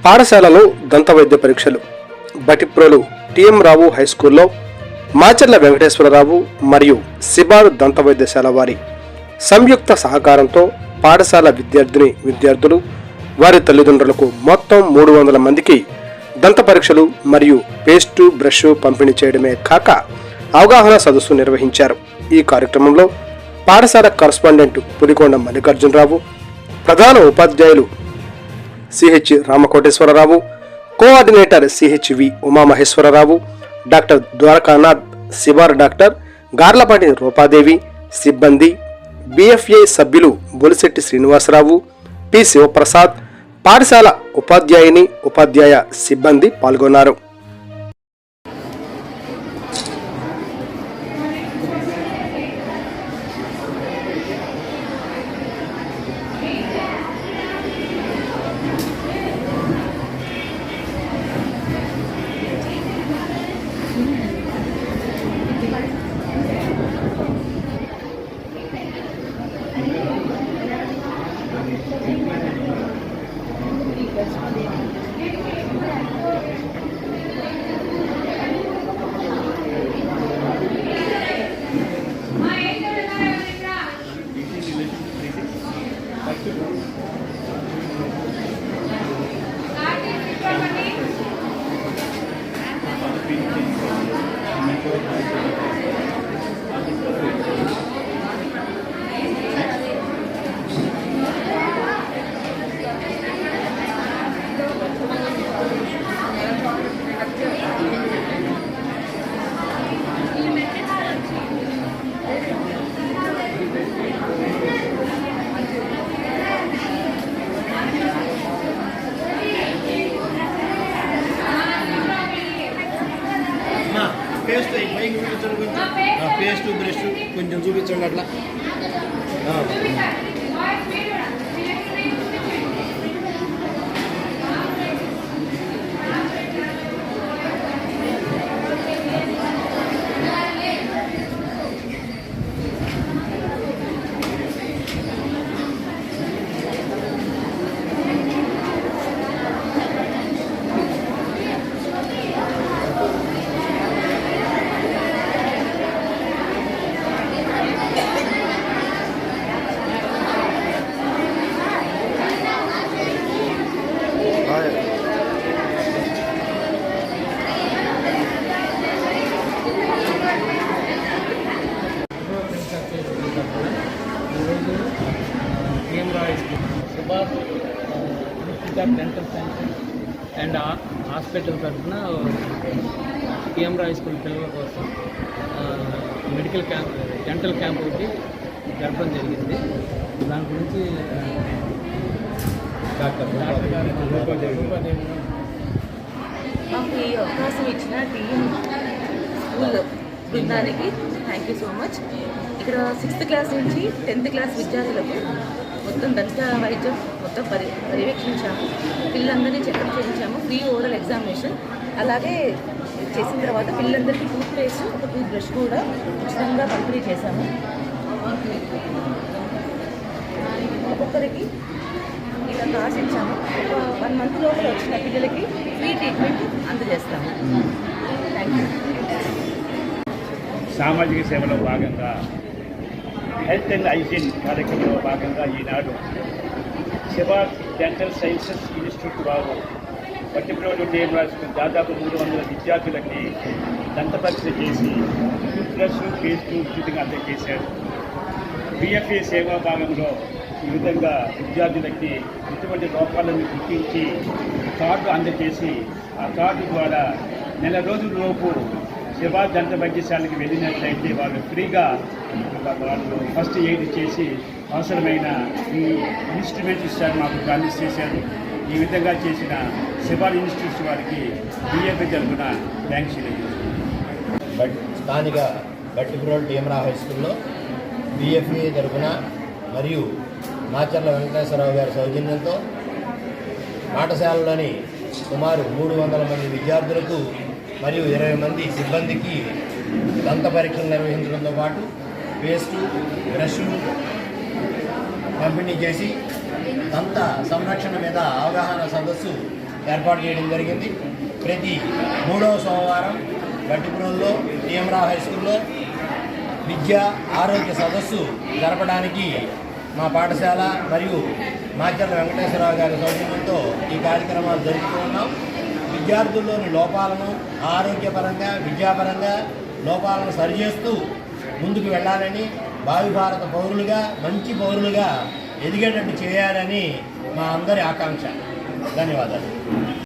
పాఠశాలలో దంతవైద్య పరీక్షలు బటిప్రోలు టిఎం రావు హైస్కూల్లో మాచర్ల వెంకటేశ్వరరావు మరియు సిబార్ దంతవైద్యశాల వారి సంయుక్త సహకారంతో పాఠశాల విద్యార్థులు వారి తల్లిదండ్రులకు మొత్తం 300 మందికి దంత పరీక్షలు మరియు పేస్టు బ్రష్ పంపిణీ చేయడమే కాక అవగాహన సదస్సు నిర్వహించారు. ఈ కార్యక్రమంలో పాఠశాల కరస్పాండెంట్ పులికొండ మల్లికార్జునరావు, ప్రధాన ఉపాధ్యాయులు CH Ramakoteswararao, coordinator CHV Umamaheswararao, doctor Dwarakanath, Sibar doctor Garlapati Roopadevi, సిబ్బంది, బిఎఫ్ఏ సభ్యులు బొలిశెట్టి శ్రీనివాసరావు, పి శివప్రసాద్, పాఠశాల ఉపాధ్యాయ సిబ్బంది పాల్గొన్నారు. పేస్ట్ బ్రష్ కొంచెం చూపించండి అట్లా. డెంటల్ సైన్స్ అండ్ హాస్పిటల్ తరఫున టిఎం రావు స్కూల్ పిల్లల కోసం మెడికల్ క్యాంప్, డెంటల్ క్యాంప్ ఒకటి జరపడం జరిగింది. దాని గురించి డాక్టర్ గారు మాకు ఈ అవకాశం ఇచ్చిన టీఎం స్కూల్ బృందానికి థ్యాంక్ యూ సో మచ్. ఇక్కడ 6th క్లాస్ నుంచి 10th క్లాస్ విద్యార్థులకు మొత్తం దంత వైద్యం మొత్తం పర్యవేక్షించాము. పిల్లలందరినీ చెకప్ చేయించాము. ఫ్రీ ఓరల్ ఎగ్జామినేషన్ అలాగే చేసిన తర్వాత పిల్లలందరికీ టూత్ పేస్ట్, ఒక టూత్ బ్రష్ కూడా ఉచితంగా పంపిణీ చేశాము. ఒక్కొక్కరికి ఇలా కార్డ్స్ ఇచ్చాము. ఒక 1 month లోపల వచ్చిన పిల్లలకి ఫ్రీ ట్రీట్మెంట్ అందజేస్తాము. Thank you. సామాజిక సేవలో భాగంగా హెల్త్ అండ్ హైజీన్ కార్యక్రమంలో భాగంగా ఈనాడు సిబార్ డెంటల్ సైన్సెస్ ఇన్స్టిట్యూట్ వారు పట్టిప్రోలు టిఎం రావు దాదాపు 300 విద్యార్థులకి దంత పరీక్ష చేసి టూత్ బ్రష్ పేస్టు ఉచితంగా అందజేశారు. బిఎఫ్ఏ సేవా భాగంలో ఈ విధంగా విద్యార్థులకి ఇటువంటి లోపాలను గుర్తించి కార్డు అందజేసి ఆ కార్డు ద్వారా నెల రోజులలోపు సిబార్ దంత వైద్యశాలకి వెళ్ళినట్లయితే వాళ్ళు ఫ్రీగా వాళ్ళు ఫస్ట్ ఎయిడ్ చేసి అవసరమైన ఈ ఇన్స్ట్రుమెంట్స్ ఇస్తారు, మాకు ప్రామిస్ చేశారు. ఈ విధంగా చేసిన సిబార్ ఇన్స్టిట్యూట్స్ వారికి బిఎఫ్ఏ తరఫున థ్యాంక్స్ తెలియజేస్తున్నాను. స్థానిక బట్టిప్రోలు టిఎం రావు హై స్కూల్లో బిఎఫ్ఏ తరఫున మరియు మాచర్ల వెంకటేశ్వరరావు గారి సౌజన్యంతో పాఠశాలలోని సుమారు 300 మంది విద్యార్థులకు మరియు 20 మంది సిబ్బందికి దంత పరీక్షలు నిర్వహించడంతో పాటు పేస్టు బ్రష్లు పంపిణీ చేసి దంత సంరక్షణ మీద అవగాహన సదస్సు ఏర్పాటు చేయడం జరిగింది. ప్రతి 3వ సోమవారం గట్టిపురంలో టీఎం రావు హై స్కూల్లో విద్యా ఆరోగ్య సదస్సు జరపడానికి మా పాఠశాల మరియు మాచర్ల వెంకటేశ్వరరావు గారి సౌజన్యంతో ఈ కార్యక్రమాలు జరుపుతూ ఉన్నాం. విద్యార్థుల్లోని లోపాలను ఆరోగ్యపరంగా విద్యాపరంగా లోపాలను సరిచేస్తూ ముందుకు వెళ్ళాలని, భావి భారత పౌరులుగా మంచి పౌరులుగా ఎదిగేటట్టు చేయాలని మా అందరి ఆకాంక్ష. ధన్యవాదాలు.